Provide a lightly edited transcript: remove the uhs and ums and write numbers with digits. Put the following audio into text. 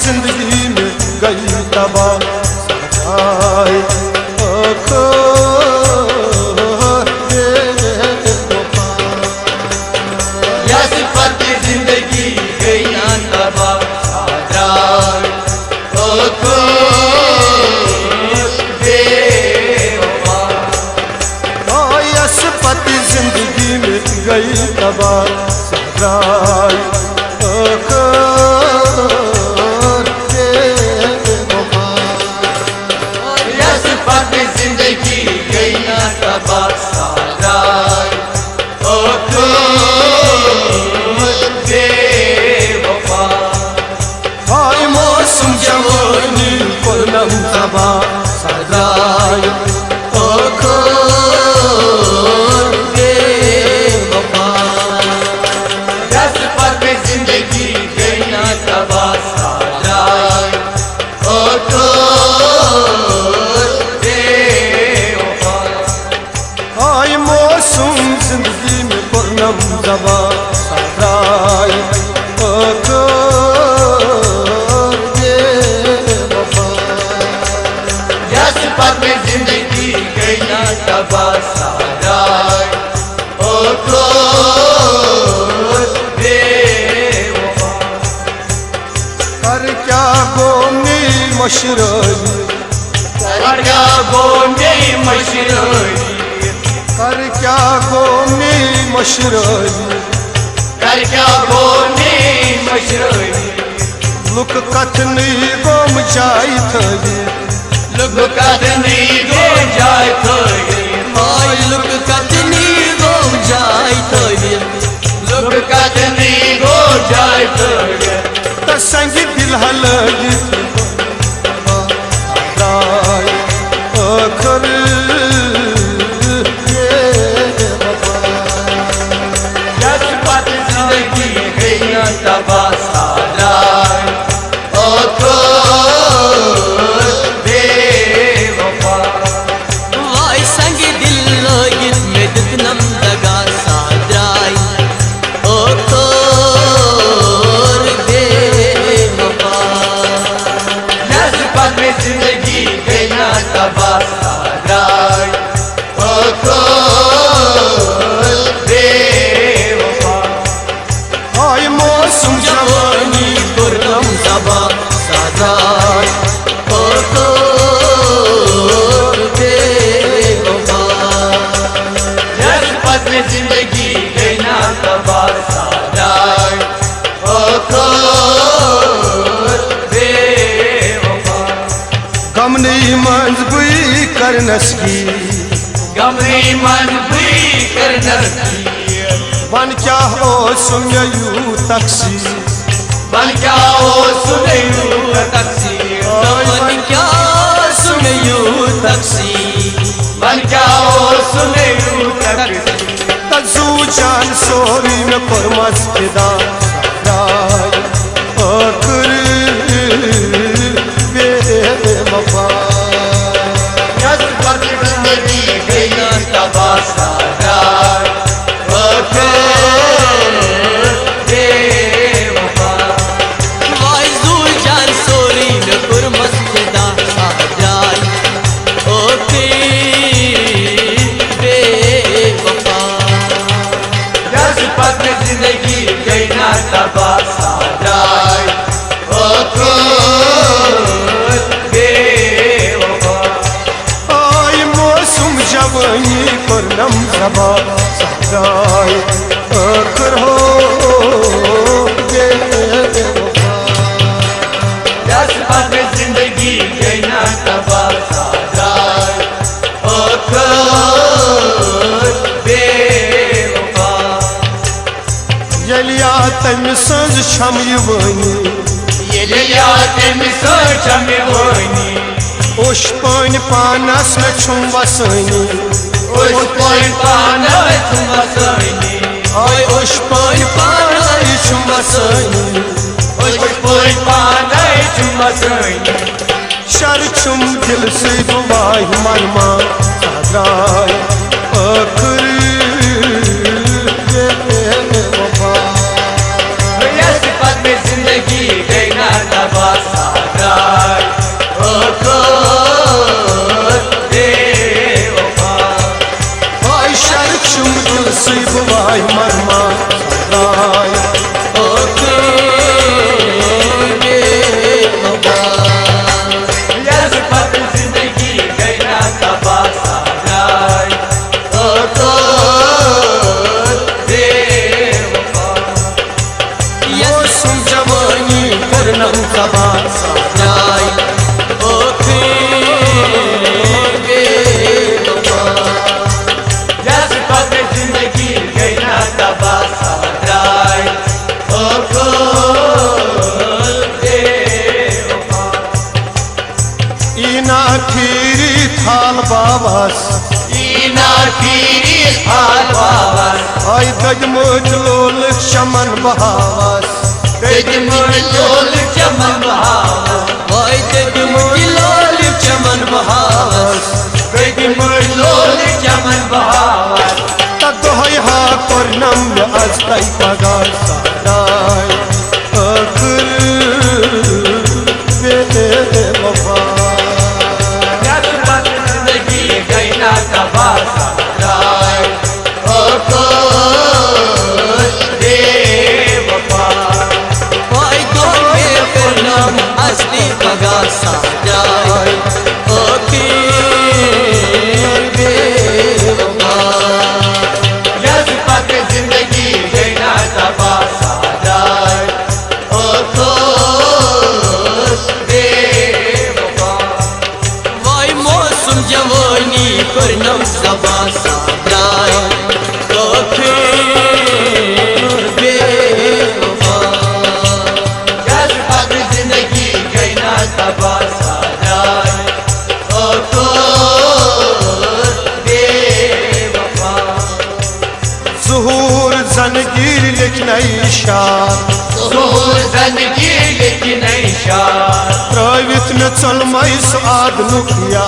जिंदगी में गई तबाह सजाए सिफत जिंदगी गई ना तबाह सजाए सिफत जिंदगी में गई तबाह सजाए जिंदगी गई ना तबाह सजाए हाय मौसम जवानी पूनम तबाह सजाए जिंदगी गई ना तबाह सजाए हाय मौसम जिंदगी में पूनम तबाह सजाए जिंदगी गई ना तबाह सजाए कर क्या गोनी मशरूरी कर क्या गोनी मशरूरी कर क्या गोनी मशरूरी कर क्या गोनी मशरूरी लुक कथनी गोम जाई थगी लुक कथनी गोम जाई थगी हाय लुक कथनी गोम जाई थगी लुक कथनी गोम जाई थगी संग दिल हलगी जिंदगी गई ना तबाह सजाए हाय संग दिल लगी में दितनम दगा सजाई जिंदगी गई ना तबाह सजाए हाय मौसम जवानी पूनम तबाह सजाए जिंदगी गई ना तबाह सजाए गमनी मंजबी करनस की गमनी मन भी करनस की बन क्या हो सुनयू तक्सी बन क्या हो सुनयू तक्सीर बन क्या सुनयू तक्सीर बन क्या हो सुनयू तक्सीर तजू जान सोरी में परमस फिदा बेवफा जिंदगी गई ना तबाह सजाए वाइजुल जान सोरी न पुरमस खुदा सजाई बेवफा जिंदगी गई ना तबाह सजाए आय मौसम जवानी पूनम तबाह सजाए आखिर हो जिंदगी गई ना तबाह सजाए यलिया तम सज छम यवानी ओश पान पानस में छुम वसानी आय ओश पान पानाई छुम वसानी शर छुम दिल से दुआई मनमा सजाए आखिर जिंदगी गई ना तबाह दुहाई मरमा सदाई यस पत जिंदगी गई ना तबाह साराय मौसम जवानी करनम सबार सदाई यस पत जिंदगी गई ना तबाह साराय इना खीरी थाल बाबस इना खीरी थाल बाबस आई दजमुज लोल शमन बहावस लोल चमन बहावस चमन बहावस लोल चमन बहावस तदोहै हा करनम अस्तै पगार सदाई अखर बेवफा यस पत जिंदगी गई ना तबाह साराय वाई तो करनम असली पगा साजाय यस पत जिंदगी गई ना तबाह साराय वाई मौसम जवानी करनम सबा साजाय यस पत जिंदगी गई ना तबाह साराय zuhur zanगीर लिखना इशार ज़ोहर ज़िंदगी लेकिन इशार त्रवित में चलमई साद नुखिया